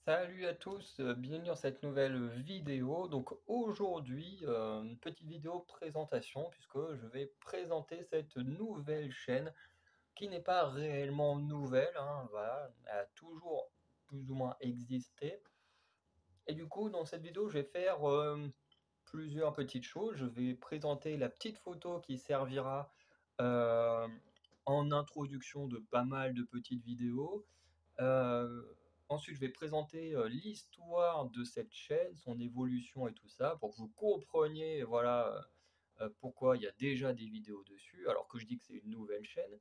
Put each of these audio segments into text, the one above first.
Salut à tous, bienvenue dans cette nouvelle vidéo. Donc aujourd'hui, une petite vidéo présentation puisque je vais présenter cette nouvelle chaîne qui n'est pas réellement nouvelle, hein, voilà, elle a toujours plus ou moins existé. Et du coup, dans cette vidéo, je vais faire plusieurs petites choses. Je vais présenter la petite photo qui servira euh, en introduction de pas mal de petites vidéos. Ensuite, je vais présenter l'histoire de cette chaîne, son évolution et tout ça, pour que vous compreniez, voilà, pourquoi il y a déjà des vidéos dessus, alors que je dis que c'est une nouvelle chaîne.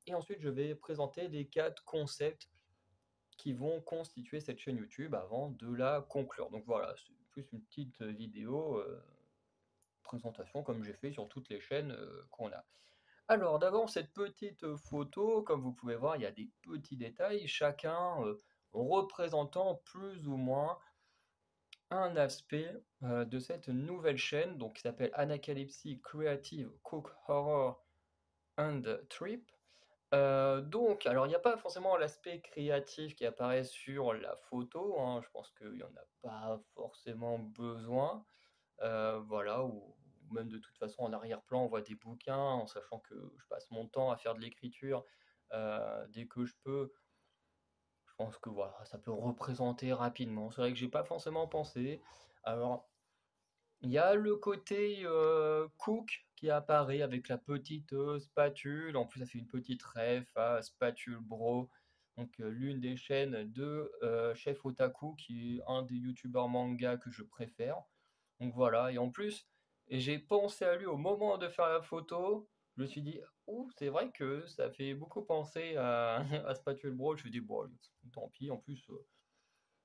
Et ensuite, je vais présenter les 4 concepts qui vont constituer cette chaîne YouTube avant de la conclure. Donc voilà, c'est plus une petite vidéo présentation comme j'ai fait sur toutes les chaînes qu'on a. Alors d'abord cette petite photo, comme vous pouvez voir, il y a des petits détails, chacun représentant plus ou moins un aspect de cette nouvelle chaîne, donc qui s'appelle Anacalypsy Creative Cook Horror and Trip. Donc, alors il n'y a pas forcément l'aspect créatif qui apparaît sur la photo, hein, je pense qu'il n'y en a pas forcément besoin. Voilà, ou même de toute façon en arrière-plan, on voit des bouquins, en sachant que je passe mon temps à faire de l'écriture dès que je peux. Je pense que voilà, ça peut représenter rapidement. C'est vrai que j'ai pas forcément pensé. Alors, il y a le côté cook qui apparaît avec la petite spatule. En plus, ça fait une petite ref à Spatule Bro. Donc, l'une des chaînes de Chef Otaku, qui est un des youtubeurs manga que je préfère. Donc voilà, et en plus, j'ai pensé à lui au moment de faire la photo. Je me suis dit, ouh, c'est vrai que ça fait beaucoup penser à, à Spatule Bro. Je me suis dit, bon, allez, tant pis. En plus,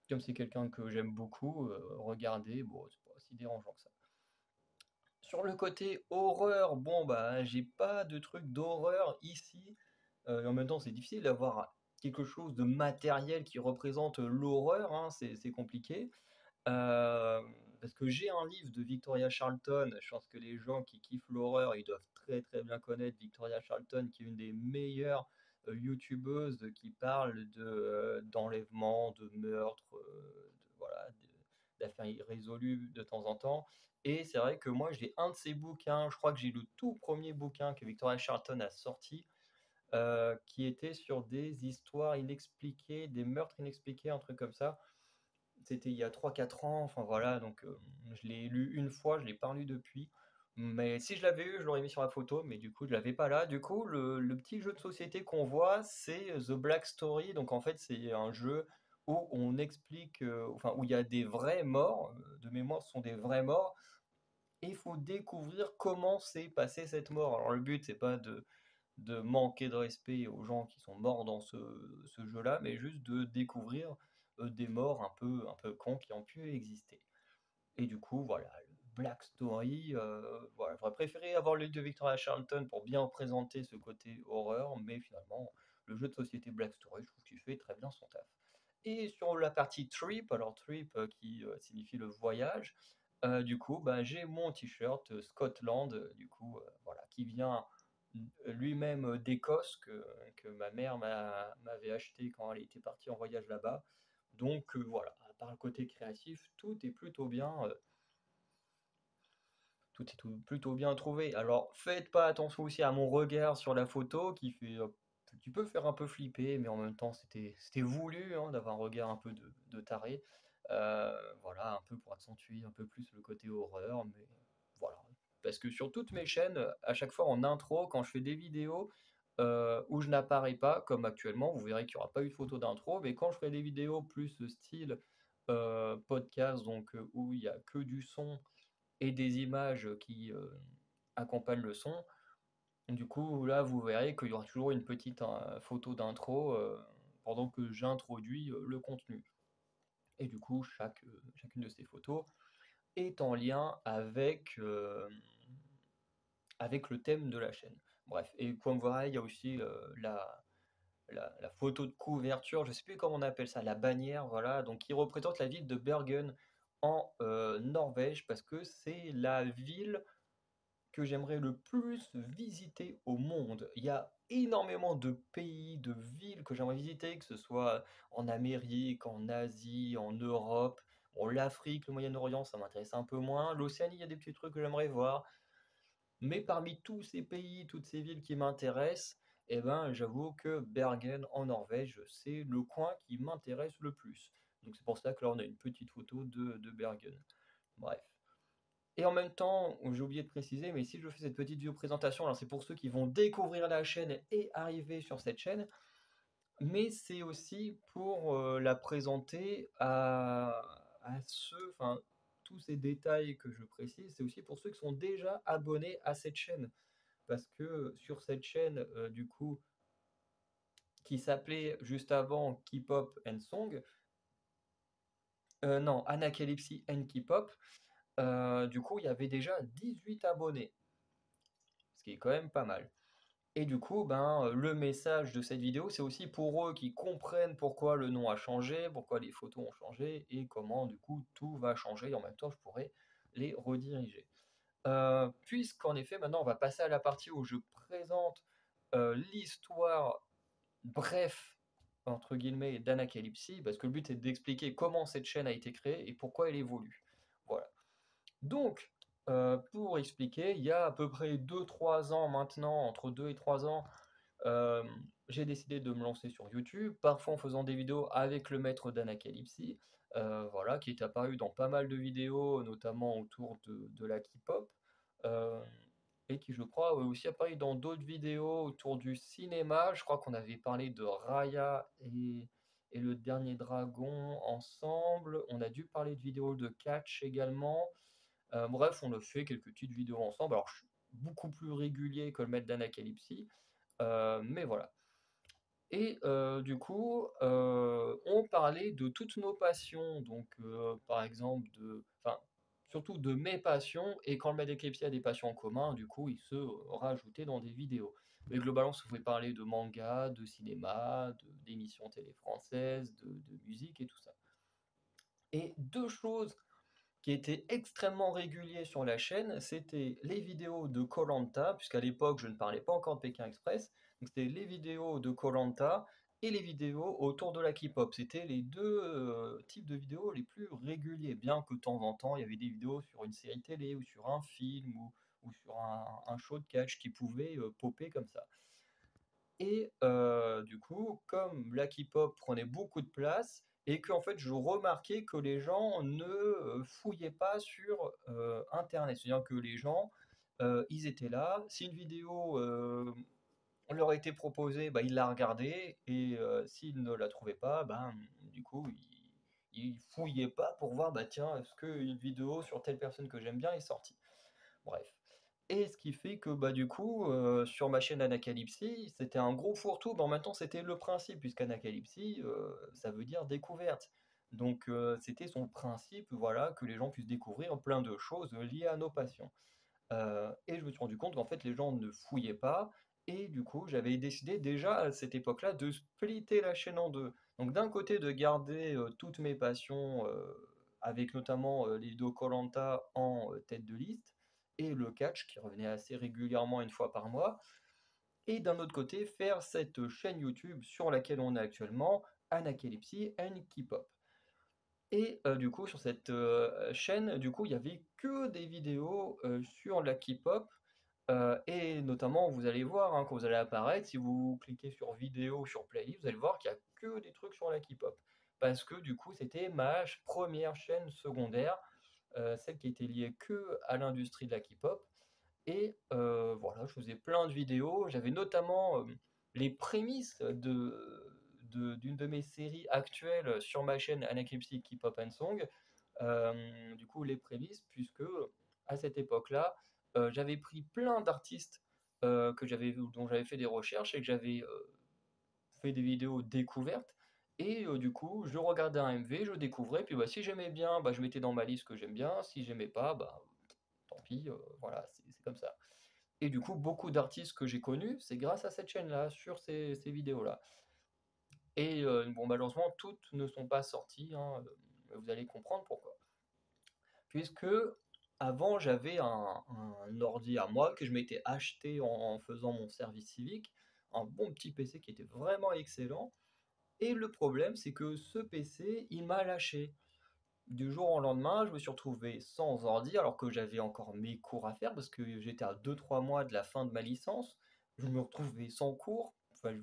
comme c'est quelqu'un que j'aime beaucoup, regarder, bon, c'est pas si dérangeant que ça. Sur le côté horreur, bon, bah, j'ai pas de truc d'horreur ici. Et en même temps, c'est difficile d'avoir quelque chose de matériel qui représente l'horreur, hein, c'est compliqué. Euh, Parce que j'ai un livre de Victoria Charlton. Je pense que les gens qui kiffent l'horreur, ils doivent très très bien connaître Victoria Charlton, qui est une des meilleures youtubeuses qui parle d'enlèvement, de meurtre, voilà, d'affaires irrésolues de temps en temps. Et c'est vrai que moi, j'ai un de ses bouquins. Je crois que j'ai le tout premier bouquin que Victoria Charlton a sorti, qui était sur des histoires inexpliquées, des meurtres inexpliqués, un truc comme ça. C'était il y a 3 4 ans, enfin voilà, donc je l'ai lu une fois, je l'ai pas lu depuis. Mais si je l'avais eu, je l'aurais mis sur la photo, mais du coup, je l'avais pas là. Du coup, le petit jeu de société qu'on voit, c'est The Black Story. Donc en fait, c'est un jeu où on explique, enfin, où il y a des vrais morts, de mémoire, ce sont des vrais morts, et il faut découvrir comment s'est passée cette mort. Alors le but, c'est pas de manquer de respect aux gens qui sont morts dans ce jeu-là, mais juste de découvrir des morts un peu cons qui ont pu exister. Et du coup, voilà, le Black Story, voilà, j'aurais préféré avoir le de Victoria Charlton pour bien présenter ce côté horreur, mais finalement, le jeu de société Black Story, je trouve qu'il fait très bien son taf. Et sur la partie trip, alors trip qui signifie le voyage, du coup, bah, j'ai mon t-shirt Scotland, du coup, voilà, qui vient lui-même d'Écosse, que ma mère m'avait acheté quand elle était partie en voyage là-bas. Donc voilà, à part le côté créatif, tout est plutôt bien trouvé. Alors faites pas attention aussi à mon regard sur la photo qui peut faire un peu flipper, mais en même temps c'était voulu, hein, d'avoir un regard un peu de taré. Voilà, un peu pour accentuer un peu plus le côté horreur, mais voilà. Parce que sur toutes mes chaînes, à chaque fois en intro, quand je fais des vidéos où je n'apparais pas, comme actuellement, vous verrez qu'il n'y aura pas eu de photo d'intro, mais quand je ferai des vidéos plus style podcast, donc où il n'y a que du son et des images qui accompagnent le son, du coup là vous verrez qu'il y aura toujours une petite photo d'intro pendant que j'introduis le contenu. Et du coup chacune de ces photos est en lien avec le thème de la chaîne. Bref, et comme vous verrez, il y a aussi la photo de couverture, je ne sais plus comment on appelle ça, la bannière, voilà, donc qui représente la ville de Bergen en Norvège, parce que c'est la ville que j'aimerais le plus visiter au monde. Il y a énormément de pays, de villes que j'aimerais visiter, que ce soit en Amérique, en Asie, en Europe. Bon, l'Afrique, le Moyen-Orient, ça m'intéresse un peu moins. L'Océanie, il y a des petits trucs que j'aimerais voir. Mais parmi tous ces pays, toutes ces villes qui m'intéressent, eh ben, j'avoue que Bergen en Norvège, c'est le coin qui m'intéresse le plus. Donc c'est pour ça que là, on a une petite photo de Bergen. Bref. Et en même temps, j'ai oublié de préciser, mais si je fais cette petite vidéo présentation, alors c'est pour ceux qui vont découvrir la chaîne et arriver sur cette chaîne, mais c'est aussi pour la présenter à ceux, enfin, tous ces détails que je précise, c'est aussi pour ceux qui sont déjà abonnés à cette chaîne. Parce que sur cette chaîne, du coup, qui s'appelait juste avant K-pop and Song, non, Anacalypsy and K-pop, du coup, il y avait déjà 18 abonnés, ce qui est quand même pas mal. Et du coup, ben, le message de cette vidéo, c'est aussi pour eux qui comprennent pourquoi le nom a changé, pourquoi les photos ont changé, et comment, du coup, tout va changer, et en même temps, je pourrais les rediriger. Puisqu'en effet, maintenant, on va passer à la partie où je présente l'histoire bref, entre guillemets, d'Anacalypsy, parce que le but est d'expliquer comment cette chaîne a été créée et pourquoi elle évolue. Voilà. Donc, pour expliquer, il y a à peu près 2-3 ans maintenant, entre 2 et 3 ans, euh, j'ai décidé de me lancer sur YouTube, parfois en faisant des vidéos avec le maître d'Anacalypsy, voilà, qui est apparu dans pas mal de vidéos, notamment autour de la K-pop, euh, et qui, je crois, aussi apparu dans d'autres vidéos autour du cinéma. Je crois qu'on avait parlé de Raya et le Dernier Dragon ensemble. On a dû parler de vidéos de catch également. Bref, on a fait quelques petites vidéos ensemble. Alors, je suis beaucoup plus régulier que le maître d'Anacalypsy, mais voilà. Et du coup, on parlait de toutes nos passions, donc par exemple enfin, surtout de mes passions, et quand le maître d'Anacalypsy a des passions en commun, du coup, il se rajoutait dans des vidéos. Mais globalement, on pouvait parler de manga, de cinéma, d'émissions télé françaises, de musique et tout ça. Et deux choses qui était extrêmement régulier sur la chaîne, c'était les vidéos de koh, puisqu'à l'époque je ne parlais pas encore de Pékin Express, donc c'était les vidéos de koh et les vidéos autour de la K-pop. C'était les deux types de vidéos les plus réguliers, bien que de temps en temps il y avait des vidéos sur une série télé ou sur un film ou sur un show de catch qui pouvaient popper comme ça. Et du coup, comme la K-pop prenait beaucoup de place, et que en fait, je remarquais que les gens ne fouillaient pas sur Internet. C'est-à-dire que les gens, ils étaient là. Si une vidéo leur était proposée, bah, ils la regardaient. Et s'ils ne la trouvaient pas, ben, du coup, ils fouillaient pas pour voir, bah, tiens, est-ce qu'une vidéo sur telle personne que j'aime bien est sortie. Bref. Et ce qui fait que bah, du coup, sur ma chaîne Anacalypsy, c'était un gros fourre-tout, mais en même temps, c'était le principe, puisqu'Anacalypsy, ça veut dire découverte. Donc, c'était son principe, voilà, que les gens puissent découvrir plein de choses liées à nos passions. Et je me suis rendu compte qu'en fait, les gens ne fouillaient pas, et du coup, j'avais décidé déjà à cette époque-là de splitter la chaîne en deux. Donc, d'un côté, de garder toutes mes passions, avec notamment les vidéos koh en tête de liste, et le catch qui revenait assez régulièrement une fois par mois. Et d'un autre côté, faire cette chaîne YouTube sur laquelle on est actuellement, Anacalypsy and K-pop. Et du coup, sur cette chaîne, du coup, il y avait que des vidéos sur la K-pop. Et notamment, vous allez voir, hein, quand vous allez apparaître, si vous cliquez sur vidéo, sur playlist, vous allez voir qu'il n'y a que des trucs sur la K-pop. Parce que du coup, c'était ma première chaîne secondaire, celle qui était liée que à l'industrie de la K-pop. Et voilà, je faisais plein de vidéos. J'avais notamment les prémices d'une de mes séries actuelles sur ma chaîne Anacalypsy K-pop and Song. Du coup, les prémices, puisque à cette époque-là, j'avais pris plein d'artistes dont j'avais fait des recherches et que j'avais fait des vidéos découvertes. Et du coup, je regardais un MV, je découvrais, puis bah, si j'aimais bien, bah, je mettais dans ma liste que j'aime bien. Si j'aimais pas, bah, tant pis, voilà, c'est comme ça. Et du coup, beaucoup d'artistes que j'ai connus, c'est grâce à cette chaîne-là, sur ces vidéos-là. Et bon, malheureusement, toutes ne sont pas sorties, hein, vous allez comprendre pourquoi. Puisque Avant, j'avais un ordi à moi que je m'étais acheté en faisant mon service civique, un bon petit PC qui était vraiment excellent. Et le problème, c'est que ce PC, il m'a lâché. Du jour au lendemain, je me suis retrouvé sans ordi alors que j'avais encore mes cours à faire parce que j'étais à 2-3 mois de la fin de ma licence. Je me retrouvais sans cours. Enfin,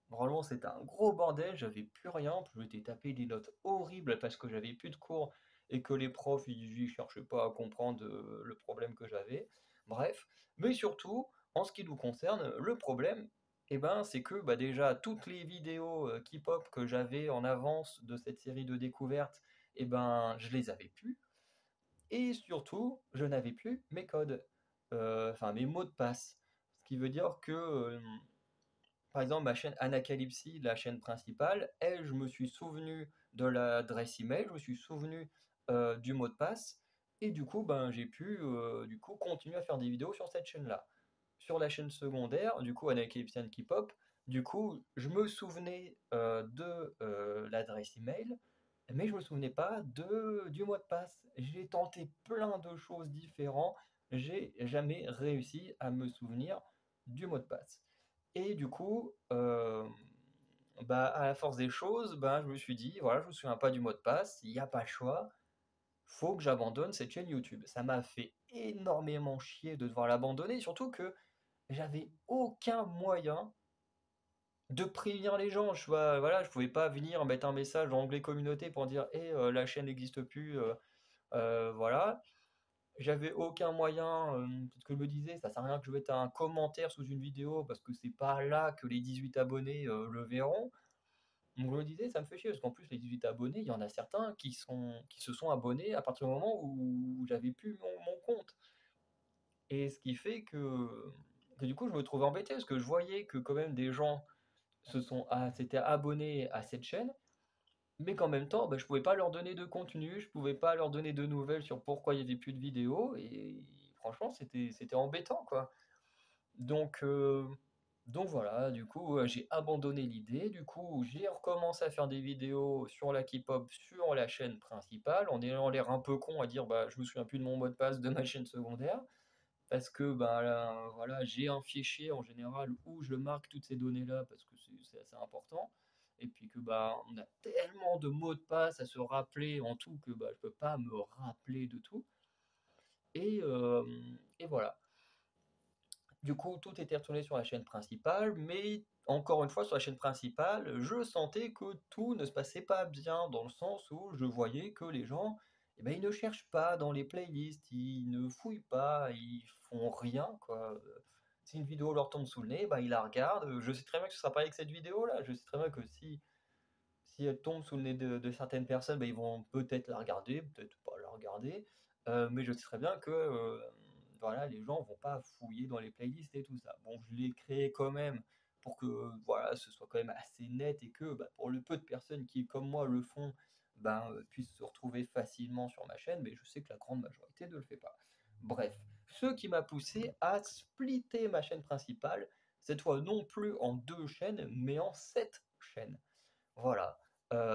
vraiment, c'était un gros bordel. J'avais plus rien. Je m'étais tapé des notes horribles parce que j'avais plus de cours et que les profs ils cherchaient pas à comprendre le problème que j'avais. Bref, mais surtout, en ce qui nous concerne, le problème, eh ben, c'est que bah, déjà toutes les vidéos K-pop que j'avais en avance de cette série de découvertes, eh ben, je les avais plus. Et surtout, je n'avais plus mes codes, enfin mes mots de passe. Ce qui veut dire que, par exemple, ma chaîne Anacalypsy, la chaîne principale, elle, je me suis souvenu de l'adresse email, je me suis souvenu du mot de passe, et du coup, ben, j'ai pu du coup, continuer à faire des vidéos sur cette chaîne-là. Sur la chaîne secondaire, du coup, Anacalypsy and K-pop, du coup, je me souvenais de l'adresse email, mais je me souvenais pas du mot de passe. J'ai tenté plein de choses différentes, j'ai jamais réussi à me souvenir du mot de passe. Et du coup, bah, à la force des choses, bah, je me suis dit, voilà, je me souviens pas du mot de passe, il n'y a pas le choix, faut que j'abandonne cette chaîne YouTube. Ça m'a fait énormément chier de devoir l'abandonner, surtout que j'avais aucun moyen de prévenir les gens. Voilà, je pouvais pas venir mettre un message dans l'onglet communauté pour dire, la chaîne n'existe plus, voilà. J'avais aucun moyen, parce que je me disais, ça sert à rien que je mette un commentaire sous une vidéo parce que c'est pas là que les 18 abonnés le verront. Donc je me disais, ça me fait chier parce qu'en plus, les 18 abonnés, il y en a certains qui se sont abonnés à partir du moment où j'avais plus mon compte. Et ce qui fait que du coup, je me trouvais embêté parce que je voyais que quand même des gens s'étaient abonnés à cette chaîne, mais qu'en même temps, bah, je pouvais pas leur donner de contenu, je pouvais pas leur donner de nouvelles sur pourquoi il y avait plus de vidéos, et franchement, c'était embêtant, quoi. Donc, euh, donc voilà, du coup, j'ai abandonné l'idée. Du coup, j'ai recommencé à faire des vidéos sur la K-pop sur la chaîne principale, en ayant l'air un peu con à dire, bah, je me souviens plus de mon mot de passe de ma chaîne secondaire, parce que bah, là, voilà, j'ai un fichier en général où je marque toutes ces données-là parce que c'est assez important. Et puis que bah, on a tellement de mots de passe à se rappeler en tout que bah, je peux pas me rappeler de tout. Et, euh, et voilà. Du coup, tout était retourné sur la chaîne principale, mais encore une fois, sur la chaîne principale, je sentais que tout ne se passait pas bien, dans le sens où je voyais que les gens, eh ben, ils ne cherchent pas dans les playlists, ils ne fouillent pas, ils font rien, quoi. Si une vidéo leur tombe sous le nez, bah, ils la regardent. Je sais très bien que ce sera pas avec cette vidéo-là. Je sais très bien que si elle tombe sous le nez de certaines personnes, bah, ils vont peut-être la regarder, peut-être pas la regarder. Mais je sais très bien que voilà, les gens vont pas fouiller dans les playlists et tout ça. Bon, je l'ai créé quand même pour que voilà, ce soit quand même assez net et que bah, pour le peu de personnes qui, comme moi, le font, ben, puissent se retrouver facilement sur ma chaîne, mais je sais que la grande majorité ne le fait pas. Bref, ce qui m'a poussé à splitter ma chaîne principale, cette fois non plus en 2 chaînes, mais en 7 chaînes. Voilà.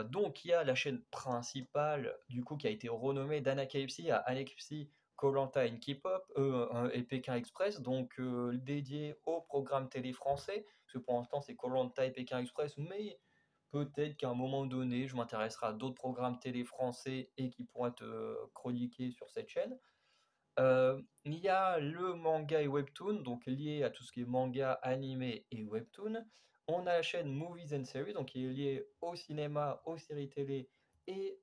Donc il y a la chaîne principale, du coup, qui a été renommée d'Anacalypsy à Anacalypsy Koh-Lanta and K-pop et Pékin Express, donc dédié au programme télé français, parce que pour l'instant c'est Koh-Lanta et Pékin Express, mais peut-être qu'à un moment donné, je m'intéresserai à d'autres programmes télé français et qui pourront être chroniqués sur cette chaîne. Il y a le manga et webtoon, donc lié à tout ce qui est manga, animé et webtoon. On a la chaîne Movies and Series, donc qui est liée au cinéma, aux séries télé et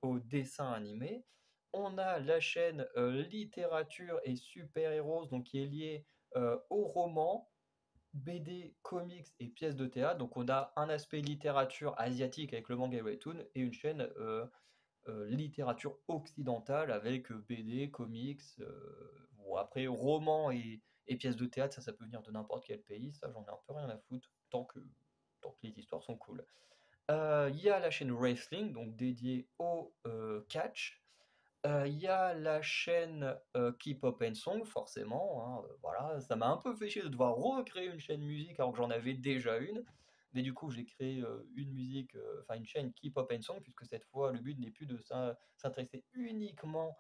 au dessin animé. On a la chaîne littérature et super-héros, donc qui est liée aux romans, BD, comics et pièces de théâtre. Donc on a un aspect littérature asiatique avec le manga et webtoon et une chaîne littérature occidentale avec BD, comics, bon, après romans et pièces de théâtre, ça peut venir de n'importe quel pays, ça j'en ai un peu rien à foutre, tant que les histoires sont cool. Il y a la chaîne Wrestling, donc dédiée au catch. Il y a la chaîne K-pop and Song, forcément, hein, voilà, ça m'a un peu fait chier de devoir recréer une chaîne musique alors que j'en avais déjà une. Mais du coup, j'ai créé une musique, enfin une chaîne K-pop and Song, puisque cette fois, le but n'est plus de s'intéresser uniquement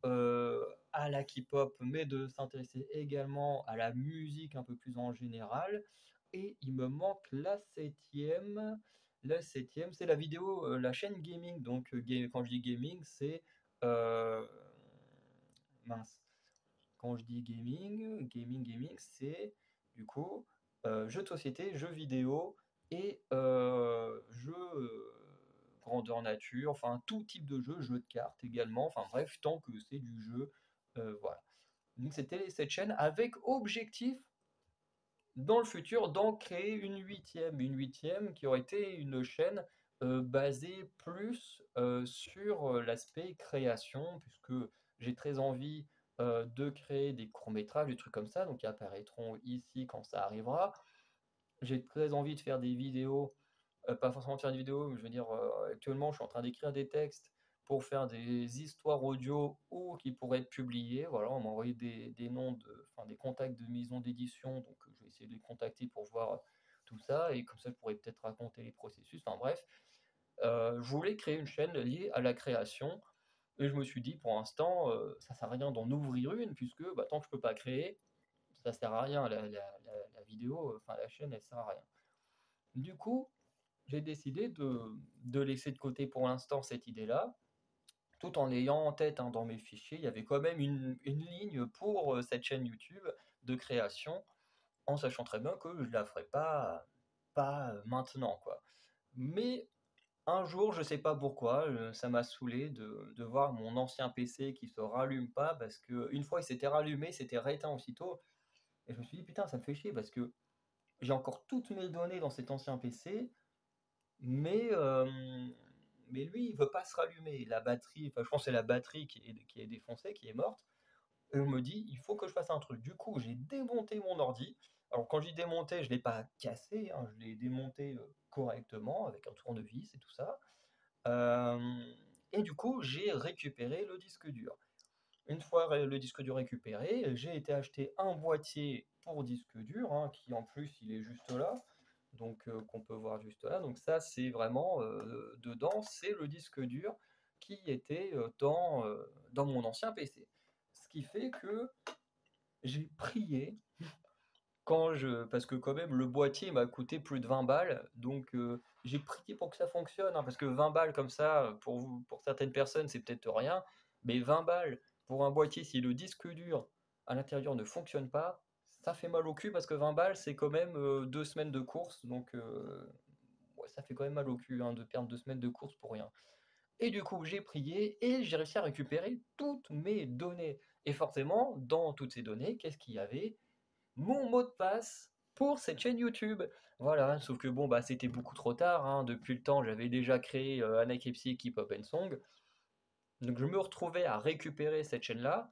à la K-pop, mais de s'intéresser également à la musique un peu plus en général. Et il me manque la septième. La septième, c'est la vidéo, la chaîne gaming. Donc, quand je dis gaming, c'est euh, mince. Quand je dis gaming, c'est du coup jeux de société, jeux vidéo et jeux grandeur nature, enfin tout type de jeu, jeux de cartes également, enfin bref, tant que c'est du jeu, voilà. Donc c'était cette chaîne avec objectif dans le futur d'en créer une huitième qui aurait été une chaîne basée plus sur l'aspect création, puisque j'ai très envie de créer des courts-métrages, des trucs comme ça, donc qui apparaîtront ici quand ça arrivera. J'ai très envie de faire des vidéos, pas forcément de faire des vidéos, mais je veux dire, actuellement, je suis en train d'écrire des textes pour faire des histoires audio ou qui pourraient être publiées. Voilà, on m'a envoyé des noms enfin, des contacts de maisons d'édition, donc je vais essayer de les contacter pour voir tout ça, et comme ça, je pourrais peut-être raconter les processus. Enfin bref, je voulais créer une chaîne liée à la création, et je me suis dit, pour l'instant, ça sert à rien d'en ouvrir une, puisque bah, tant que je peux pas créer, ça sert à rien. La vidéo, enfin la chaîne, elle sert à rien. Du coup, j'ai décidé de laisser de côté pour l'instant cette idée-là, tout en ayant en tête dans mes fichiers, il y avait quand même une ligne pour cette chaîne YouTube de création, en sachant très bien que je ne la ferai pas maintenant, quoi. Mais un jour, je sais pas pourquoi, ça m'a saoulé de voir mon ancien PC qui se rallume pas, parce que une fois il s'était rallumé, c'était rééteint aussitôt, et je me suis dit putain, ça me fait chier parce que j'ai encore toutes mes données dans cet ancien PC, mais, mais lui, il veut pas se rallumer. La batterie, enfin, je pense que c'est la batterie qui est défoncée, qui est morte. Et on me dit, il faut que je fasse un truc. Du coup, j'ai démonté mon ordi. Alors, quand je dis démonté, je ne l'ai pas cassé, hein, je l'ai démonté correctement avec un tournevis et tout ça. Euh, et du coup, j'ai récupéré le disque dur. Une fois le disque dur récupéré, j'ai été acheter un boîtier pour disque dur, qui en plus il est juste là, donc qu'on peut voir juste là. Donc ça c'est vraiment dedans, c'est le disque dur qui était dans mon ancien PC. Ce qui fait que j'ai prié parce que quand même le boîtier m'a coûté plus de 20 balles, donc j'ai prié pour que ça fonctionne, parce que 20 balles comme ça, pour vous, pour certaines personnes, c'est peut-être rien, mais 20 balles pour un boîtier, si le disque dur à l'intérieur ne fonctionne pas, ça fait mal au cul, parce que 20 balles, c'est quand même 2 semaines de course, donc ouais, ça fait quand même mal au cul de perdre 2 semaines de course pour rien. Et du coup, j'ai prié et j'ai réussi à récupérer toutes mes données. Et forcément, dans toutes ces données, qu'est-ce qu'il y avait? Mon mot de passe pour cette chaîne YouTube. Voilà, sauf que bon, bah, c'était beaucoup trop tard, depuis le temps, j'avais déjà créé Anakepsi K-Pop and Song. Donc je me retrouvais à récupérer cette chaîne-là,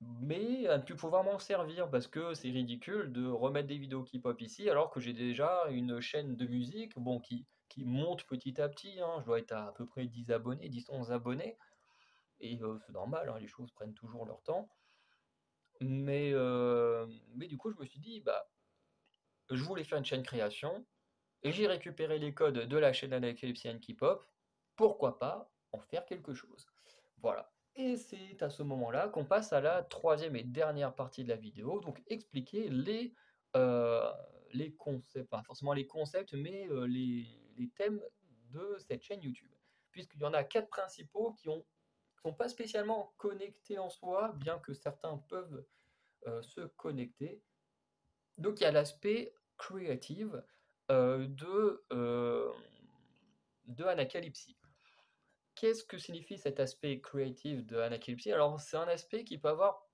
mais à ne plus pouvoir m'en servir parce que c'est ridicule de remettre des vidéos K-pop ici alors que j'ai déjà une chaîne de musique, bon, qui monte petit à petit, je dois être à peu près 10 abonnés, 10-11 abonnés, et c'est normal, les choses prennent toujours leur temps. Mais du coup, je me suis dit, bah, je voulais faire une chaîne création, et j'ai récupéré les codes de la chaîne Anacalypse K-pop, pourquoi pas en faire quelque chose. Voilà. Et c'est à ce moment-là qu'on passe à la troisième et dernière partie de la vidéo, donc expliquer les concepts, pas forcément les concepts, mais les thèmes de cette chaîne YouTube. Puisqu'il y en a 4 principaux qui sont pas spécialement connectés en soi, bien que certains peuvent se connecter. Donc il y a l'aspect creative euh, de, euh, de Anacalypse. Qu'est-ce que signifie cet aspect creative de Anacalypse? Alors c'est un aspect qui peut avoir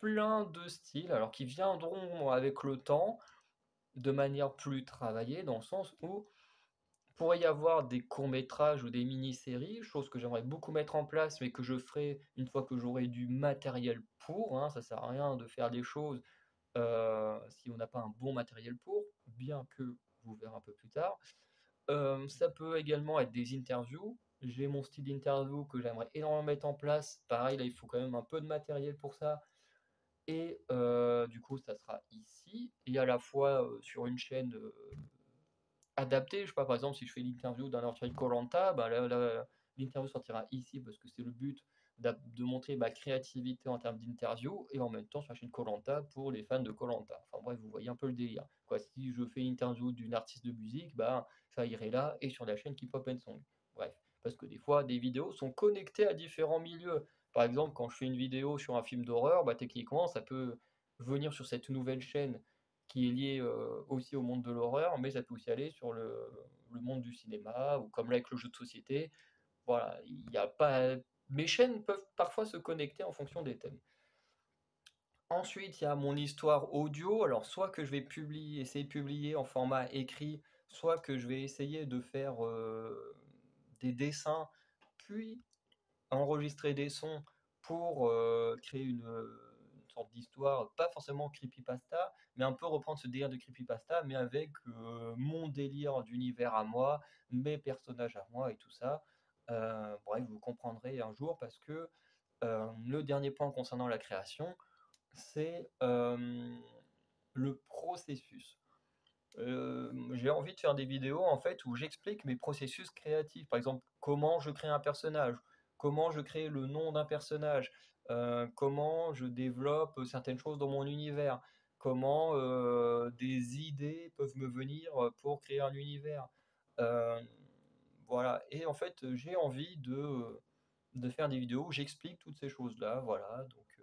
plein de styles, alors qui viendront avec le temps de manière plus travaillée, dans le sens où pourrait y avoir des courts-métrages ou des mini-séries, chose que j'aimerais beaucoup mettre en place, mais que je ferai une fois que j'aurai du matériel pour. Ça sert à rien de faire des choses si on n'a pas un bon matériel pour, bien que vous verrez un peu plus tard. Ça peut également être des interviews. J'ai mon style d'interview que j'aimerais énormément mettre en place. Pareil, là, il faut quand même un peu de matériel pour ça. Et du coup, ça sera ici. Et à la fois sur une chaîne adaptée. Je sais pas, par exemple, si je fais l'interview d'un Arthur Koh-Lanta, bah, l'interview sortira ici parce que c'est le but de montrer ma créativité en termes d'interview et en même temps sur la chaîne koh pour les fans de koh. Enfin bref, vous voyez un peu le délire, quoi. Si je fais une interview d'une artiste de musique, bah, ça irait là et sur la chaîne K-pop and Song. Bref, parce que des fois, des vidéos sont connectées à différents milieux. Par exemple, quand je fais une vidéo sur un film d'horreur, bah, techniquement, ça peut venir sur cette nouvelle chaîne qui est liée aussi au monde de l'horreur, mais ça peut aussi aller sur le monde du cinéma, ou comme là avec le jeu de société. Voilà, il y a pas... Mes chaînes peuvent parfois se connecter en fonction des thèmes. Ensuite, il y a mon histoire audio. Alors, soit que je vais essayer de publier en format écrit, soit que je vais essayer de faire des dessins, puis enregistrer des sons pour créer une sorte d'histoire, pas forcément creepypasta, mais un peu reprendre ce délire de creepypasta, mais avec mon délire d'univers à moi, mes personnages à moi et tout ça. Bref, vous comprendrez un jour parce que le dernier point concernant la création, c'est le processus. J'ai envie de faire des vidéos en fait où j'explique mes processus créatifs. Par exemple, comment je crée un personnage, comment je crée le nom d'un personnage, comment je développe certaines choses dans mon univers, comment des idées peuvent me venir pour créer un univers. Euh, voilà. Et en fait, j'ai envie de faire des vidéos où j'explique toutes ces choses-là. Voilà. Donc,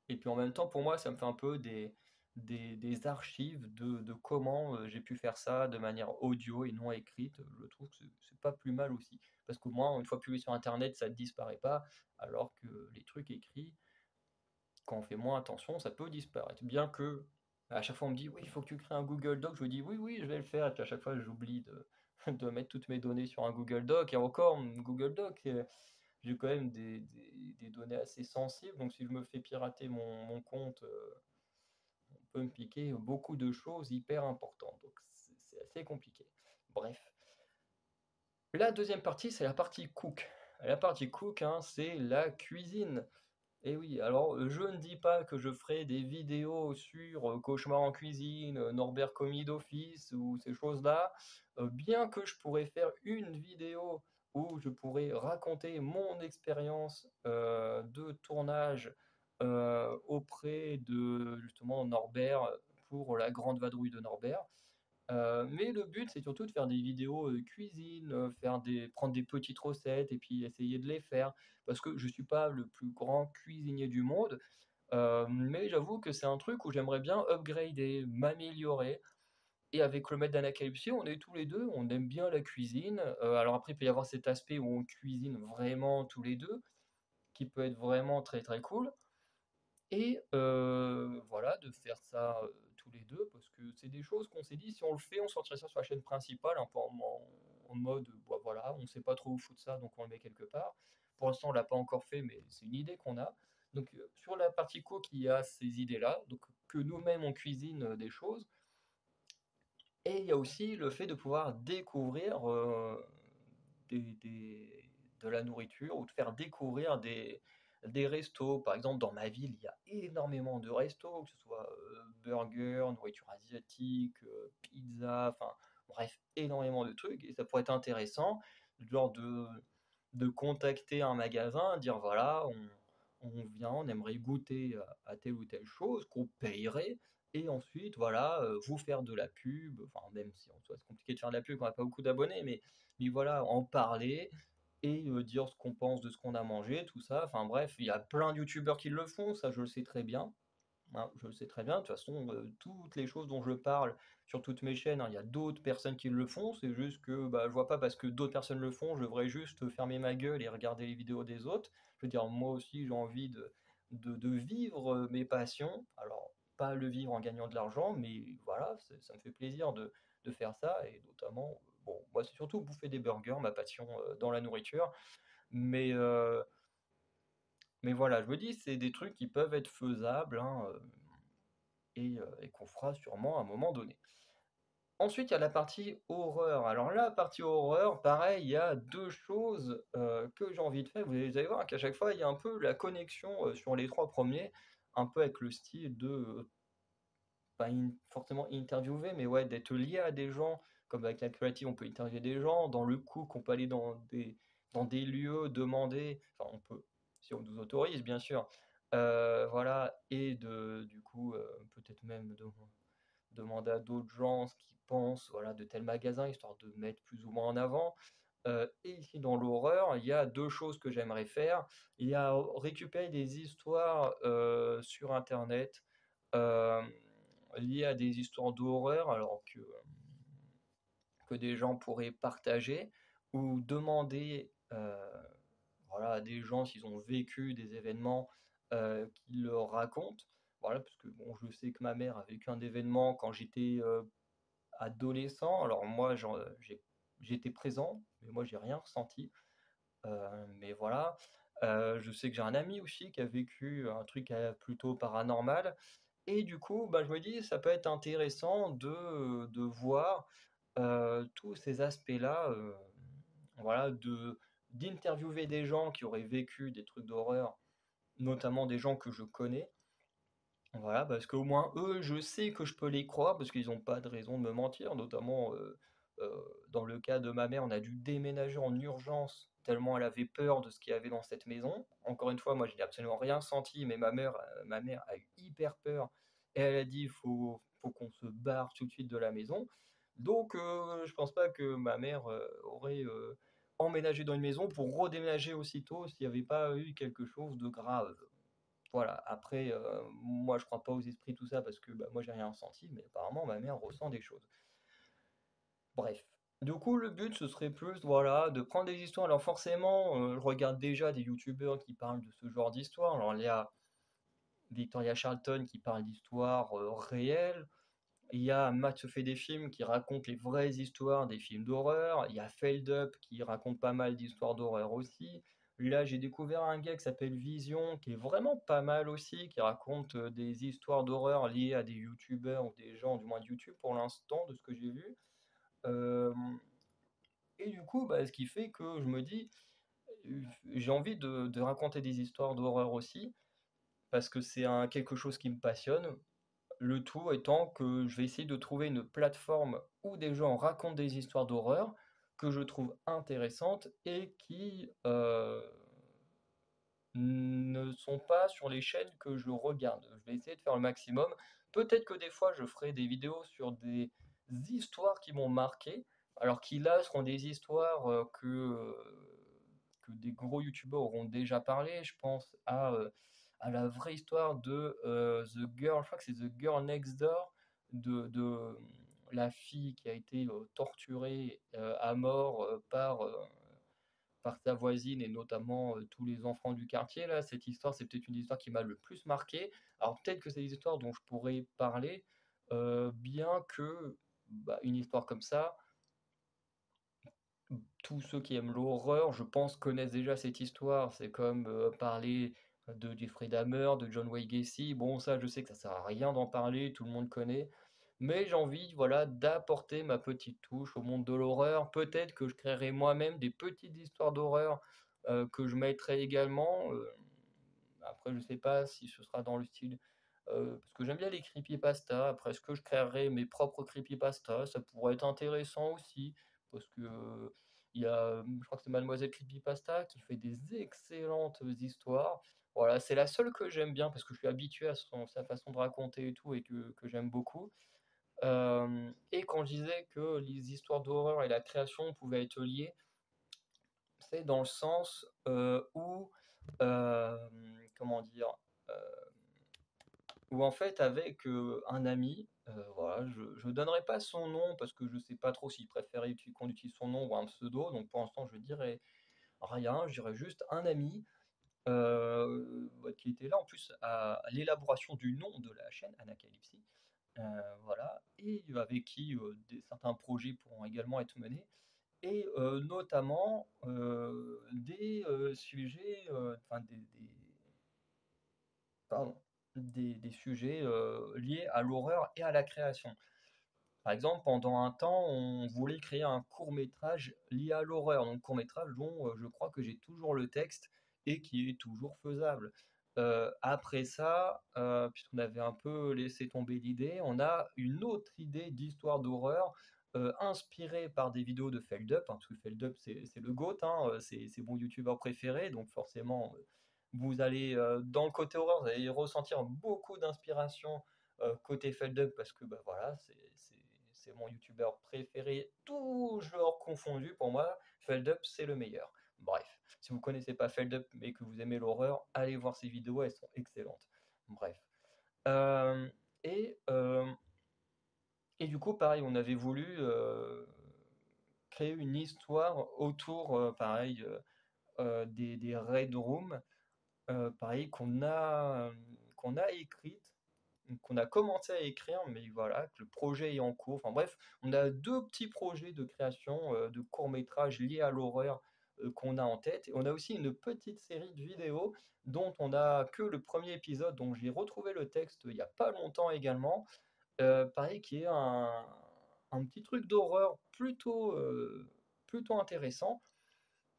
et puis en même temps, pour moi, ça me fait un peu des archives de comment j'ai pu faire ça de manière audio et non écrite. Je trouve que c'est pas plus mal aussi. Parce qu'au moins, une fois publié sur Internet, ça ne disparaît pas, alors que les trucs écrits, quand on fait moins attention, ça peut disparaître. Bien que, à chaque fois, on me dit, oui, il faut que tu crées un Google Doc. Je me dis, oui, oui, je vais le faire. Et puis à chaque fois, j'oublie de mettre toutes mes données sur un Google Doc. Et encore, Google Doc, j'ai quand même des données assez sensibles. Donc si je me fais pirater mon compte, on peut me piquer beaucoup de choses hyper importantes. Donc c'est assez compliqué. Bref. La deuxième partie, c'est la partie cook. La partie cook, hein, c'est la cuisine. Et oui, alors je ne dis pas que je ferai des vidéos sur Cauchemar en cuisine, Norbert commis d'office ou ces choses-là, bien que je pourrais faire une vidéo où je pourrais raconter mon expérience de tournage auprès de justement Norbert pour la grande vadrouille de Norbert. Mais le but, c'est surtout de faire des vidéos cuisine, prendre des petites recettes et puis essayer de les faire. Parce que je suis pas le plus grand cuisinier du monde, mais j'avoue que c'est un truc où j'aimerais bien upgrader, m'améliorer. Et avec le maître d'Anacalypsie, on est tous les deux, on aime bien la cuisine. Alors après, il peut y avoir cet aspect où on cuisine vraiment tous les deux, qui peut être vraiment très très cool. Et voilà, de faire ça tous les deux, parce que c'est des choses qu'on s'est dit, si on le fait, on sortirait ça sur la chaîne principale, un peu en mode, bah, voilà, on sait pas trop où foutre ça, donc on le met quelque part. Pour l'instant, on l'a pas encore fait, mais c'est une idée qu'on a. Donc sur la partie cook, il y a ces idées-là, donc que nous-mêmes on cuisine des choses. Et il y a aussi le fait de pouvoir découvrir de la nourriture ou de faire découvrir des restos. Par exemple, dans ma ville, il y a énormément de restos, que ce soit burgers, nourriture asiatique, pizza, enfin bref, énormément de trucs. Et ça pourrait être intéressant, genre de contacter un magasin, dire voilà, on vient, on aimerait goûter à telle ou telle chose, qu'on payerait et ensuite, voilà, vous faire de la pub, enfin même si en soi c'est compliqué de faire de la pub quand on n'a pas beaucoup d'abonnés, mais voilà, en parler et dire ce qu'on pense de ce qu'on a mangé, tout ça. Enfin bref, il y a plein de youtubeurs qui le font, ça je le sais très bien. Hein, je le sais très bien, de toute façon, toutes les choses dont je parle sur toutes mes chaînes, hein, il y a d'autres personnes qui le font, c'est juste que bah, je vois pas parce que d'autres personnes le font, je devrais juste fermer ma gueule et regarder les vidéos des autres. Je veux dire, moi aussi j'ai envie de vivre mes passions, alors pas le vivre en gagnant de l'argent, mais voilà, ça me fait plaisir de faire ça, et notamment, bon, moi c'est surtout bouffer des burgers, ma passion dans la nourriture, mais, euh, mais voilà, je me dis, c'est des trucs qui peuvent être faisables, hein, et qu'on fera sûrement à un moment donné. Ensuite, il y a la partie horreur. Alors la partie horreur, pareil, il y a deux choses que j'ai envie de faire. Vous allez voir qu'à chaque fois, il y a un peu la connexion sur les trois premiers, un peu avec le style de, pas forcément interviewer, mais ouais, d'être lié à des gens, comme avec la creative, on peut interviewer des gens, dans le cook, on peut aller dans des lieux demandés, enfin on peut, si on nous autorise bien sûr, voilà, et du coup, peut-être même demander à d'autres gens ce qu'ils pensent, voilà, de tel magasin, histoire de mettre plus ou moins en avant. Et ici dans l'horreur, il y a 2 choses que j'aimerais faire. Il y a récupérer des histoires, sur internet, hem, liées à des histoires d'horreur, alors que des gens pourraient partager ou demander, voilà, à des gens s'ils ont vécu des événements, qu'ils leur racontent. Voilà, parce que bon, je sais que ma mère a vécu un événement quand j'étais, adolescent. Alors moi, j'étais présent, mais moi j'ai rien ressenti. Mais voilà, je sais que j'ai un ami aussi qui a vécu un truc, plutôt paranormal et du coup, bah, je me dis: «Ça peut être intéressant de voir, tous ces aspects-là, voilà, d'interviewer des gens qui auraient vécu des trucs d'horreur, notamment des gens que je connais. Voilà, parce qu'au moins eux, je sais que je peux les croire parce qu'ils ont pas de raison de me mentir, notamment, dans le cas de ma mère, on a dû déménager en urgence tellement elle avait peur de ce qu'il y avait dans cette maison. Encore une fois, moi, je n'ai absolument rien senti, mais ma mère a eu hyper peur et elle a dit: «Faut qu'on se barre tout de suite de la maison». Donc je pense pas que ma mère, aurait, emménagé dans une maison pour redéménager aussitôt s'il y avait pas eu quelque chose de grave. Voilà, après, moi je crois pas aux esprits, tout ça, parce que, bah, moi j'ai rien ressenti, mais apparemment ma mère ressent des choses. Bref. Du coup, le but, ce serait plus, voilà, de prendre des histoires. Alors forcément, je regarde déjà des youtubeurs qui parlent de ce genre d'histoire. Alors il y a Victoria Charlton qui parle d'histoires, réelles. Il y a Matt se fait des films qui raconte les vraies histoires des films d'horreur. Il y a Failed Up qui raconte pas mal d'histoires d'horreur aussi. Là, j'ai découvert un gars qui s'appelle Vision, qui est vraiment pas mal aussi, qui raconte des histoires d'horreur liées à des youtubeurs ou des gens, du moins de YouTube pour l'instant, de ce que j'ai vu. Euh, et du coup, bah, ce qui fait que je me dis, j'ai envie de raconter des histoires d'horreur aussi, parce que c'est quelque chose qui me passionne. Le tout étant que je vais essayer de trouver une plateforme où des gens racontent des histoires d'horreur que je trouve intéressantes et qui ne sont pas sur les chaînes que je regarde. Je vais essayer de faire le maximum. Peut-être que des fois je ferai des vidéos sur des histoires qui m'ont marqué, alors qui là seront des histoires que des gros youtubeurs auront déjà parlé. Je pense à la vraie histoire de The Girl, je crois que c'est The Girl Next Door, de la fille qui a été torturée à mort par sa voisine et notamment tous les enfants du quartier. Là, cette histoire, c'est peut-être une histoire qui m'a le plus marqué. Alors peut-être que c'est des histoires dont je pourrais parler, bien que bah, une histoire comme ça, tous ceux qui aiment l'horreur, je pense, connaissent déjà cette histoire. C'est comme parler de Jeffrey Dahmer, de John Wayne Gacy. Bon, ça, je sais que ça sert à rien d'en parler, tout le monde connaît. Mais j'ai envie, voilà, d'apporter ma petite touche au monde de l'horreur. Peut-être que je créerai moi-même des petites histoires d'horreur que je mettrai également. Après, je sais pas si ce sera dans le style. Parce que j'aime bien les creepypasta. Après, est-ce que je créerai mes propres creepypasta? Ça pourrait être intéressant aussi. Parce que il y a, je crois que c'est Mademoiselle Creepypasta qui fait des excellentes histoires. Voilà, c'est la seule que j'aime bien parce que je suis habitué à sa façon de raconter et tout et que j'aime beaucoup. Et quand je disais que les histoires d'horreur et la création pouvaient être liées, c'est dans le sens où, comment dire, euh, où en fait avec un ami, voilà, je donnerai pas son nom parce que je sais pas trop s'il préférait qu'on utilise son nom ou un pseudo, donc pour l'instant je dirais rien, je dirais juste un ami bah, qui était là en plus à l'élaboration du nom de la chaîne Anacalypsie, voilà, et avec qui certains projets pourront également être menés et notamment des sujets, enfin pardon, des sujets liés à l'horreur et à la création. Par exemple, pendant un temps, on voulait créer un court-métrage lié à l'horreur, donc court-métrage dont je crois que j'ai toujours le texte et qui est toujours faisable. Après ça, puisqu'on avait un peu laissé tomber l'idée, on a une autre idée d'histoire d'horreur inspiré par des vidéos de Feldup, hein, parce que Feldup c'est le GOAT, hein, c'est mon youtubeur préféré, donc forcément vous allez dans le côté horreur, vous allez ressentir beaucoup d'inspiration côté Feldup parce que bah, voilà, c'est mon youtubeur préféré, tout genre confondu pour moi, Feldup c'est le meilleur. Bref, si vous connaissez pas Feldup mais que vous aimez l'horreur, allez voir ses vidéos, elles sont excellentes. Bref. Euh, et, euh, et du coup, pareil, on avait voulu créer une histoire autour, pareil, des raid rooms, pareil, qu'on a écrite, qu'on a commencé à écrire, mais voilà, que le projet est en cours. Enfin bref, on a deux petits projets de création de courts-métrages liés à l'horreur qu'on a en tête. Et on a aussi une petite série de vidéos dont on a que le premier épisode, donc j'ai retrouvé le texte il n'y a pas longtemps également. Pareil, qui est un petit truc d'horreur plutôt intéressant,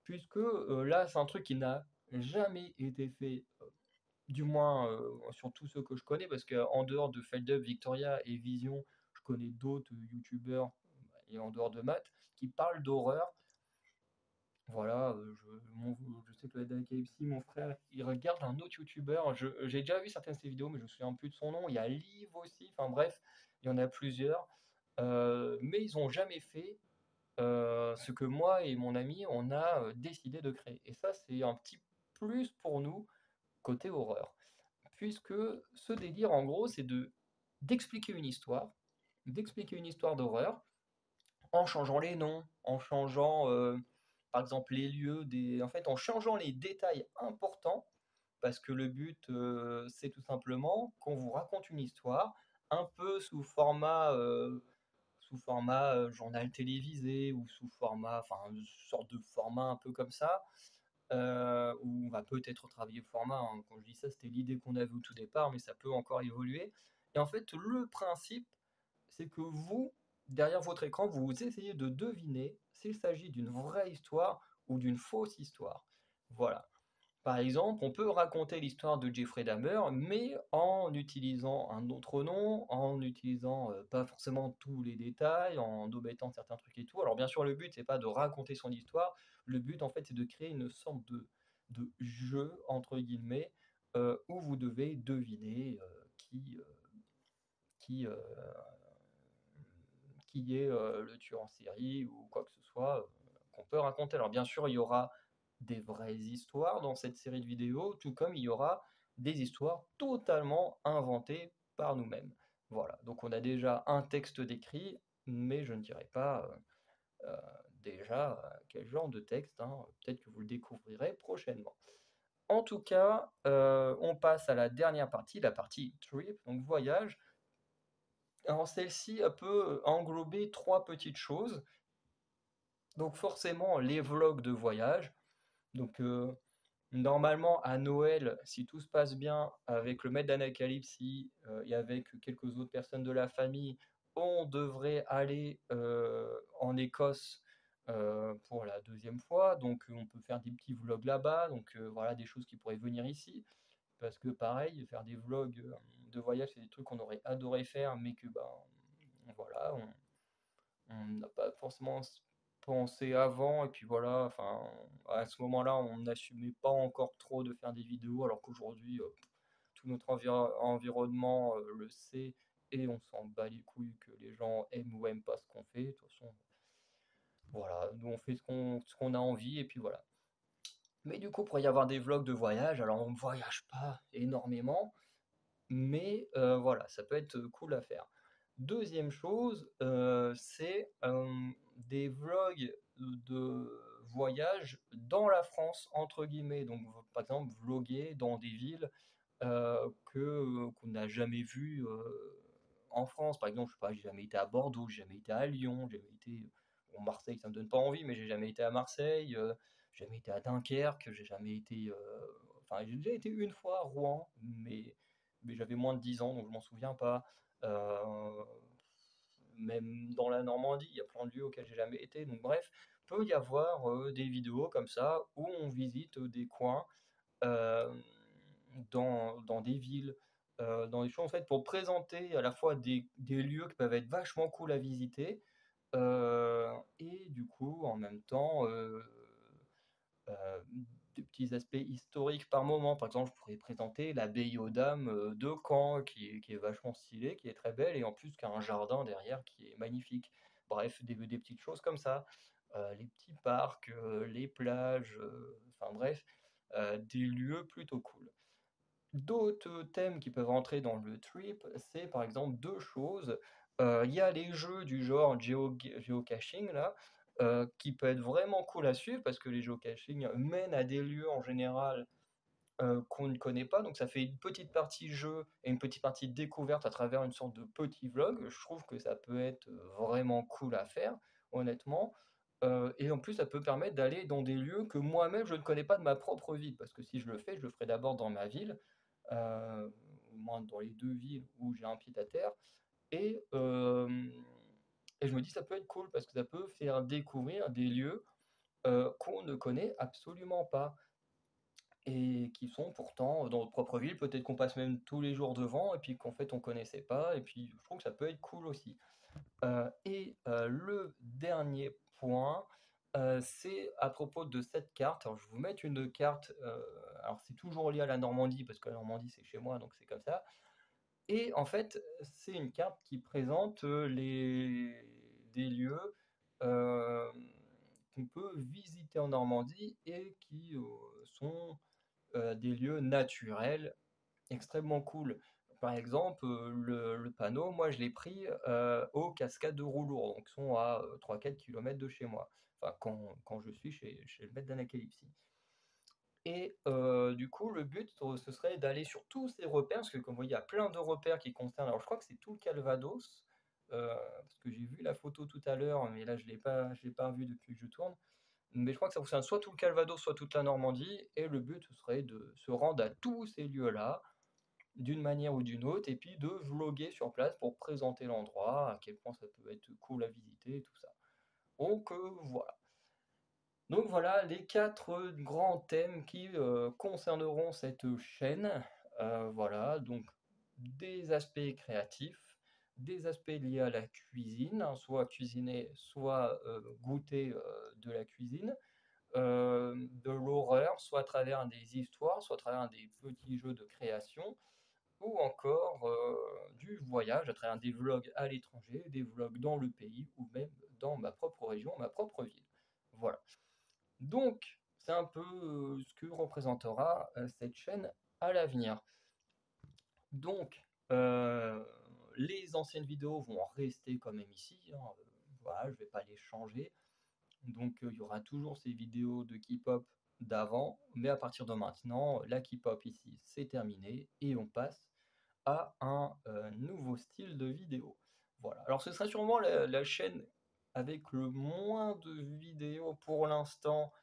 puisque là, c'est un truc qui n'a jamais été fait, du moins sur tous ceux que je connais, parce qu'en dehors de Feldup, Victoria et Vision, je connais d'autres youtubeurs, et en dehors de Matt, qui parlent d'horreur. Voilà, je sais que la KFC, mon frère, il regarde un autre youtubeur. J'ai déjà vu certaines de ses vidéos, mais je me souviens plus de son nom. Il y a Liv aussi, enfin bref, il y en a plusieurs. Mais ils n'ont jamais fait ce que moi et mon ami, on a décidé de créer. Et ça, c'est un petit plus pour nous, côté horreur. Puisque ce délire, en gros, c'est d'expliquer une histoire d'horreur, en changeant les noms, en changeant par exemple les lieux, en fait en changeant les détails importants, parce que le but c'est tout simplement qu'on vous raconte une histoire, un peu sous format journal télévisé ou sous format, enfin une sorte de format un peu comme ça, où on va peut-être travailler le format, hein. Quand je dis ça, c'était l'idée qu'on avait au tout départ, mais ça peut encore évoluer. Et en fait, le principe, c'est que vous, derrière votre écran, vous essayez de deviner s'il s'agit d'une vraie histoire ou d'une fausse histoire. Voilà. Par exemple, on peut raconter l'histoire de Jeffrey Dahmer, mais en utilisant un autre nom, en utilisant pas forcément tous les détails, en omettant certains trucs et tout. Alors bien sûr, le but, c'est pas de raconter son histoire, le but, en fait, c'est de créer une sorte de jeu, entre guillemets, où vous devez deviner qui, euh, qui est le tueur en série ou quoi que ce soit qu'on peut raconter. Alors bien sûr, il y aura des vraies histoires dans cette série de vidéos, tout comme il y aura des histoires totalement inventées par nous-mêmes. Voilà, donc on a déjà un texte décrit, mais je ne dirais pas déjà quel genre de texte, hein. Peut-être que vous le découvrirez prochainement. En tout cas, on passe à la dernière partie, la partie trip, donc voyage. Alors celle-ci peut englober trois petites choses. Donc forcément les vlogs de voyage. Donc normalement à Noël, si tout se passe bien avec le maître d'Anacalypsie et avec quelques autres personnes de la famille, on devrait aller en Écosse pour la deuxième fois. Donc on peut faire des petits vlogs là-bas. Donc voilà des choses qui pourraient venir ici. Parce que pareil, faire des vlogs de voyage, c'est des trucs qu'on aurait adoré faire, mais que ben voilà, on n'a pas forcément pensé avant, et puis voilà, enfin, à ce moment-là, on n'assumait pas encore trop de faire des vidéos, alors qu'aujourd'hui, tout notre environnement le sait, et on s'en bat les couilles que les gens aiment ou aiment pas ce qu'on fait. De toute façon, voilà, nous on fait ce qu'on a envie, et puis voilà. Mais du coup, pour y avoir des vlogs de voyage, alors on ne voyage pas énormément, mais voilà, ça peut être cool à faire. Deuxième chose, c'est des vlogs de voyage dans la France, entre guillemets. Donc, par exemple, vloguer dans des villes qu'on n'a jamais vues en France. Par exemple, je sais pas, j'ai jamais été à Bordeaux, j'ai jamais été à Lyon, j'ai jamais été. Bon, Marseille, ça me donne pas envie, mais j'ai jamais été à Marseille, j'ai jamais été à Dunkerque, j'ai jamais été. Enfin, j'ai déjà été une fois à Rouen, mais j'avais moins de 10 ans, donc je m'en souviens pas. Euh, Même dans la Normandie, il y a plein de lieux auxquels j'ai jamais été. Donc bref, peut y avoir des vidéos comme ça où on visite des coins euh, dans des villes, dans des choses en fait pour présenter à la fois des lieux qui peuvent être vachement cool à visiter, Et du coup, en même temps, des petits aspects historiques par moment. Par exemple, je pourrais présenter l'abbaye aux dames, de Caen qui est vachement stylée, qui est très belle et en plus qui a un jardin derrière qui est magnifique. Bref, des petites choses comme ça. Les petits parcs, les plages, enfin bref, des lieux plutôt cool. D'autres thèmes qui peuvent rentrer dans le trip, c'est par exemple 2 choses. Il y a les jeux du genre géocaching là, qui peut être vraiment cool à suivre parce que les géocaching mènent à des lieux en général, qu'on ne connaît pas, donc ça fait une petite partie jeu et une petite partie découverte à travers une sorte de petit vlog. Je trouve que ça peut être, vraiment cool à faire, honnêtement, et en plus ça peut permettre d'aller dans des lieux que moi-même je ne connais pas de ma propre ville. Parce que si je le fais, je le ferai d'abord dans ma ville, au moins dans les 2 villes où j'ai un pied à terre et et je me dis: «Ça peut être cool» parce que ça peut faire découvrir des lieux, qu'on ne connaît absolument pas et qui sont pourtant dans notre propre ville. Peut-être qu'on passe même tous les jours devant et puis qu'en fait on connaissait pas et puis je trouve que ça peut être cool aussi. Le dernier point, c'est à propos de cette carte. Alors je vais vous mettre une carte, alors c'est toujours lié à la Normandie parce que la Normandie c'est chez moi donc c'est comme ça et en fait, c'est une carte qui présente, les des lieux, hem, qu'on peut visiter en Normandie et qui, sont, des lieux naturels extrêmement cool. Par exemple, le panneau, moi je l'ai pris, aux cascades de Roulour, donc qui sont à, 3-4 kilomètres de chez moi. Enfin quand je suis chez le maître d'Anacalypsie et du coup le but, ce serait d'aller sur tous ces repères, parce que comme vous voyez, il y a plein de repères qui concernent alors je crois que c'est tout le Calvados, parce que j'ai vu la photo tout à l'heure, mais là je l'ai pas vu depuis que je tourne. Mais je crois que ça concerne soit tout le Calvados, soit toute la Normandie et le but, ce serait de se rendre à tous ces lieux-là, d'une manière ou d'une autre et puis de vloguer sur place pour présenter l'endroit, à quel point ça peut être cool à visiter et tout ça. Donc voilà. Donc voilà les 4 grands thèmes qui, concerneront cette chaîne. Voilà, donc des aspects créatifs, des aspects liés à la cuisine, hein, soit cuisiner, soit, goûter, de la cuisine, de l'horreur, soit à travers des histoires, soit à travers des petits jeux de création ou encore, du voyage à travers des vlogs à l'étranger, des vlogs dans le pays ou même dans ma propre région, ma propre ville. Voilà. Donc, c'est un peu, ce que représentera, cette chaîne à l'avenir. Donc, les anciennes vidéos vont rester quand même ici, hein, voilà, je vais pas les changer. Donc, il y aura toujours ces vidéos de K-pop d'avant, mais à partir de maintenant, la K-pop ici, c'est terminé et on passe à un, nouveau style de vidéo. Voilà. Alors ce sera sûrement la chaîne avec le moins de vidéos pour l'instant,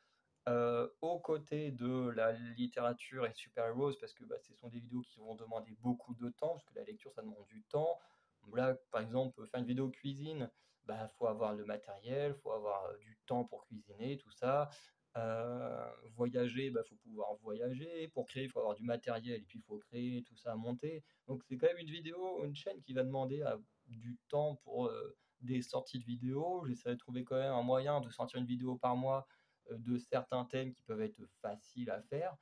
aux côtés de la littérature et super-héros parce que, bah, ce sont des vidéos qui vont demander beaucoup de temps, parce que la lecture ça demande du temps. Là, par exemple, faire une vidéo cuisine, bah, faut avoir le matériel, faut avoir, du temps pour cuisiner, tout ça. Voyager, bah, faut pouvoir voyager. Pour créer, il faut avoir du matériel et puis il faut créer tout ça à monter. Donc c'est quand même une vidéo, une chaîne qui va demander, du temps pour, des sorties de vidéos. J'essaierai de trouver quand même un moyen de sortir une vidéo par mois, de certains thèmes qui peuvent être faciles à faire.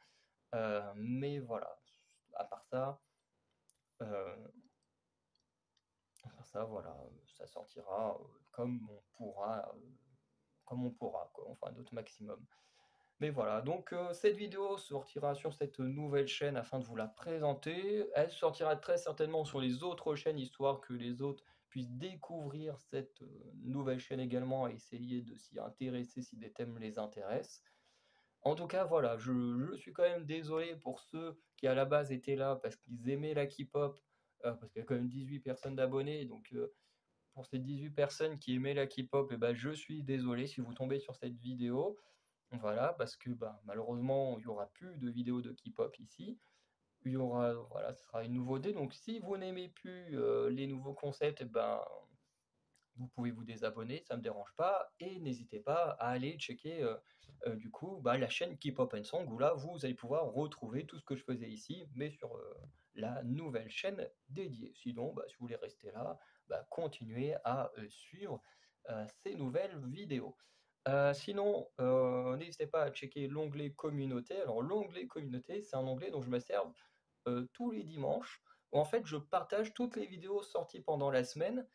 Mais voilà, à part ça, heu, voilà, ça sortira, comme on pourra quoi, on fera notre maximum. Mais voilà, donc cette vidéo sortira sur cette nouvelle chaîne afin de vous la présenter. Elle sortira très certainement sur les autres chaînes, histoire que les autres puissent découvrir cette, nouvelle chaîne également et essayer de s'y intéresser si des thèmes les intéressent. En tout cas, voilà, je suis quand même désolé pour ceux qui à la base étaient là parce qu'ils aimaient la K-pop, parce qu'il y a quand même 18 personnes d'abonnés, donc pour ces 18 personnes qui aimaient la K-pop, et ben, je suis désolé si vous tombez sur cette vidéo. Voilà, parce que, bah, malheureusement, il y aura plus de vidéos de K-pop ici. Il y aura voilà, ce sera une nouveauté, donc si vous n'aimez plus, les nouveaux concepts, et ben, vous pouvez vous désabonner, ça me dérange pas et n'hésitez pas à aller checker, du coup, bah, la chaîne K-pop and Song où là, vous allez pouvoir retrouver tout ce que je faisais ici, mais sur, la nouvelle chaîne dédiée. Sinon, bah, si vous voulez rester là, bah, continuez à, suivre. ces nouvelles vidéos. Sinon, n'hésitez pas à checker l'onglet communauté. Alors l'onglet communauté, c'est un onglet dont je me sers tous les dimanches, où en fait je partage toutes les vidéos sorties pendant la semaine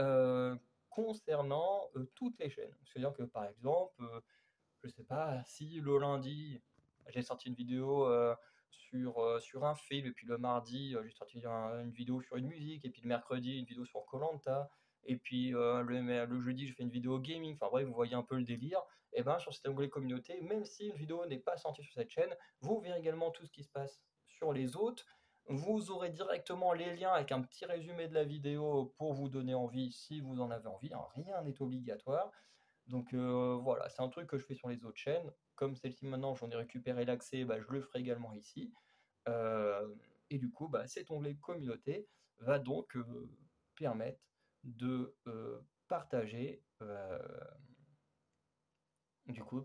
euh, concernant toutes les chaînes. C'est-à-dire que par exemple, je sais pas, si le lundi j'ai sorti une vidéo sur un film, et puis le mardi j'ai sorti une vidéo sur une musique, et puis le mercredi une vidéo sur koh, et puis le jeudi j'ai fait une vidéo gaming, enfin bref, vous voyez un peu le délire. Et ben sur cet onglet communauté, même si une vidéo n'est pas sortie sur cette chaîne, vous verrez également tout ce qui se passe sur les autres. Vous aurez directement les liens avec un petit résumé de la vidéo pour vous donner envie si vous en avez envie, hein, rien n'est obligatoire. Donc voilà, c'est un truc que je fais sur les autres chaînes. Comme celle-ci maintenant, j'en ai récupéré l'accès, bah, je le ferai également ici. Et du coup, bah, cet onglet communauté va donc permettre de partager,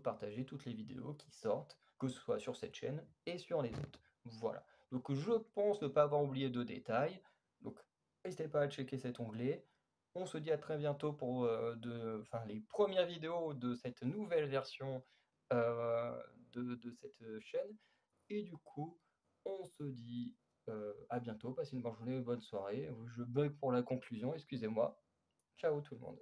partager toutes les vidéos qui sortent, que ce soit sur cette chaîne et sur les autres. Voilà. Donc je pense ne pas avoir oublié de détails. Donc n'hésitez pas à checker cet onglet. On se dit à très bientôt pour les premières vidéos de cette nouvelle version de cette chaîne. Et du coup, on se dit à bientôt. Passez une bonne journée, une bonne soirée. Je bug pour la conclusion, excusez-moi. Ciao tout le monde.